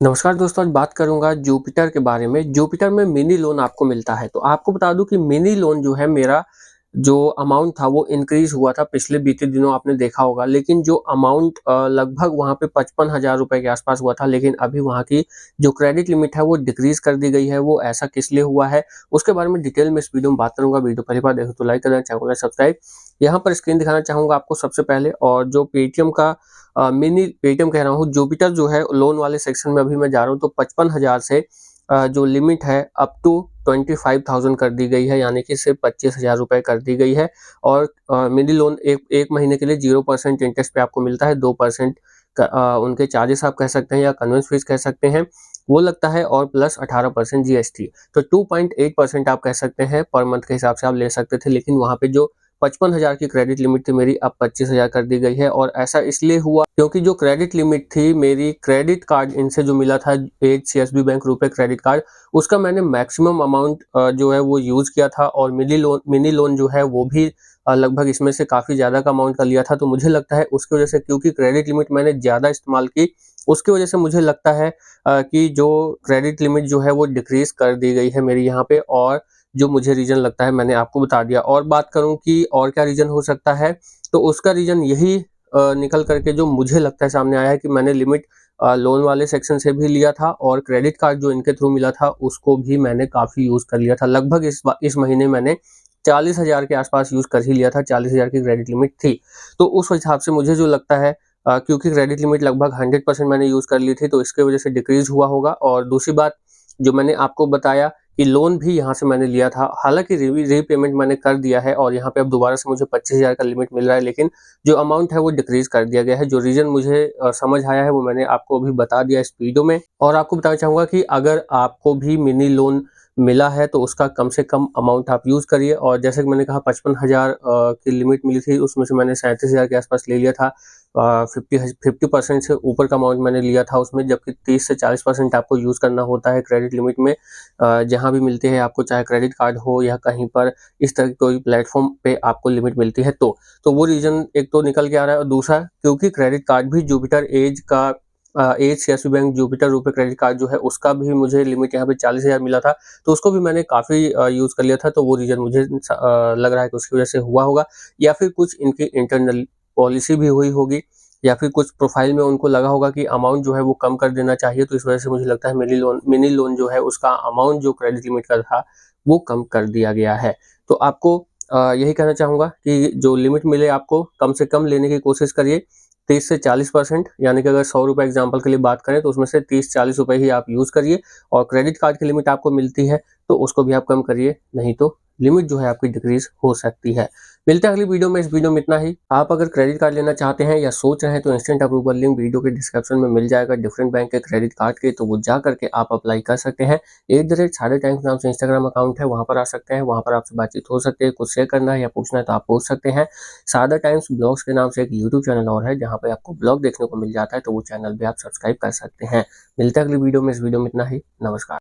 नमस्कार दोस्तों, आज बात करूँगा जुपिटर के बारे में। जुपिटर में मिनी लोन आपको मिलता है, तो आपको बता दूँ कि मिनी लोन जो है मेरा जो अमाउंट था वो इंक्रीज़ हुआ था पिछले बीते दिनों आपने देखा होगा। लेकिन जो अमाउंट लगभग वहाँ पे 55,000 रुपए के आस-पास हुआ था, लेकिन अभी वहाँ की जो क्रेडिट लिमिट है वो डिक्रीज़ कर दी गई है। वो ऐसा किस लिए हुआ है, उसके बारे में डिटेल में इस वीडियो में बात करूँगा। वीडियो पहली बार देखो तो लाइक करना, चैनल को सब्सक्राइब। यहाँ पर स्क्रीन दिखाना चाहूँगा आपको सबसे पहले, और जो पेटीएम का मिनी पेटीएम कह रहा हूँ, जुपिटर जो है लोन वाले सेक्शन में अभी मैं जा रहा हूँ, तो 55,000 से जो लिमिट है अप टू 25,000 कर दी गई है, यानी कि सिर्फ 25,000 रुपए कर दी गई है। और मिनी लोन एक महीने के लिए 0% इंटरेस्ट पे आपको मिलता है। 2% उनके चार्जेस आप कह सकते हैं या कन्वेंस फीस कह सकते हैं, वो लगता है, और प्लस 18% जीएसटी। तो 2.8% आप कह सकते हैं पर मंथ के हिसाब से आप ले सकते थे। लेकिन वहाँ पे जो 55,000 की क्रेडिट लिमिट थी मेरी, अब 25,000 कर दी गई है। और ऐसा इसलिए हुआ क्योंकि जो क्रेडिट लिमिट थी मेरी, क्रेडिट कार्ड इनसे जो मिला था, एक CSB bank RuPay credit card, उसका मैंने मैक्सिमम अमाउंट जो है वो यूज़ किया था। और मिनी लोन जो है वो भी लगभग इसमें से काफ़ी ज़्यादा का अमाउंट का लिया था। तो मुझे लगता है उसकी वजह से, क्योंकि क्रेडिट लिमिट मैंने ज़्यादा इस्तेमाल की, उसकी वजह से मुझे लगता है कि जो क्रेडिट लिमिट जो है वो डिक्रीज़ कर दी गई है मेरी यहाँ पे। और जो मुझे रीज़न लगता है मैंने आपको बता दिया। और बात करूँ कि और क्या रीज़न हो सकता है, तो उसका रीज़न यही निकल कर के जो मुझे लगता है सामने आया है कि मैंने लिमिट लोन वाले सेक्शन से भी लिया था, और क्रेडिट कार्ड जो इनके थ्रू मिला था उसको भी मैंने काफ़ी यूज़ कर लिया था। लगभग इस महीने मैंने 40,000 के आस-पास यूज़ कर ही लिया था, 40,000 की क्रेडिट लिमिट थी। तो उस हिसाब से मुझे जो लगता है, क्योंकि क्रेडिट लिमिट लगभग 100% मैंने यूज़ कर ली थी, तो इसकी वजह से डिक्रीज़ हुआ होगा। और दूसरी बात, जो मैंने आपको बताया कि लोन भी यहाँ से मैंने लिया था, हालाँकि रीपेमेंट मैंने कर दिया है, और यहाँ पे अब दोबारा से मुझे 25,000 का लिमिट मिल रहा है, लेकिन जो अमाउंट है वो डिक्रीज़ कर दिया गया है। जो रीज़न मुझे समझ आया है वो मैंने आपको अभी बता दिया इस वीडियो में। और आपको बताना चाहूँगा कि अगर आपको भी मिनी लोन मिला है तो उसका कम से कम अमाउंट आप यूज़ करिए। और जैसे कि मैंने कहा 55,000 की लिमिट मिली थी, उसमें से मैंने 37,000 के आस-पास ले लिया था। 50% से ऊपर का अमाउंट मैंने लिया था उसमें, जबकि 30 से 40% आपको यूज़ करना होता है क्रेडिट लिमिट में। जहाँ भी मिलते हैं आपको, चाहे क्रेडिट कार्ड हो या कहीं पर इस तरह की कोई प्लेटफ़ॉर्म पे आपको लिमिट मिलती है तो। तो वो रीज़न एक तो निकल के आ रहा है, और दूसरा, क्योंकि क्रेडिट कार्ड भी जुपिटर एज का edge CSB bank Jupiter RuPay credit card जो है उसका भी मुझे लिमिट यहाँ पे 40,000 मिला था, तो उसको भी मैंने काफ़ी यूज़ कर लिया था। तो वो रीज़न मुझे लग रहा है कि उसकी वजह से हुआ होगा, या फिर कुछ इनकी इंटरनल पॉलिसी भी हुई होगी, या फिर कुछ प्रोफ़ाइल में उनको लगा होगा कि अमाउंट जो है वो कम कर देना चाहिए, तो इस वजह से मुझे लगता है मिनी लोन जो है उसका अमाउंट जो क्रेडिट लिमिट का था, वो कम कर दिया गया है। तो आपको यही कहना चाहूँगा कि जो लिमिट मिले आपको कम से कम लेने की कोशिश करिए। 30 से 40%, यानी कि अगर ₹100 एग्ज़ाम्पल के लिए बात करें तो उसमें से 30-40 रुपए ही आप यूज़ करिए। और क्रेडिट कार्ड की लिमिट आपको मिलती है तो उसको भी आप कम करिए, नहीं तो लिमिट जो है आपकी डिक्रीज़ हो सकती है। मिलते हैं अगली वीडियो में, इस वीडियो में इतना ही। आप अगर क्रेडिट कार्ड लेना चाहते हैं या सोच रहे हैं तो इंस्टेंट अप्रूवल लिंक वीडियो के डिस्क्रिप्शन में मिल जाएगा डिफरेंट बैंक के क्रेडिट कार्ड के, तो वो जा करके आप अप्लाई कर सकते हैं। @ टाइम्स नाम से इंस्टाग्राम अकाउंट है, वहाँ पर आ सकते हैं, वहाँ पर आपसे बातचीत हो सकती है। कुछ शेयर करना है या पूछना है तो आप पूछ सकते हैं। सादा टाइम्स ब्लॉग्स के नाम से एक यूट्यूब चैनल और है, जहाँ पे आपको ब्लॉग देखने को मिल जाता है, तो वो चैनल भी आप सब्सक्राइब कर सकते हैं। मिलते हैं अगली वीडियो में, इस वीडियो में इतना ही। नमस्कार।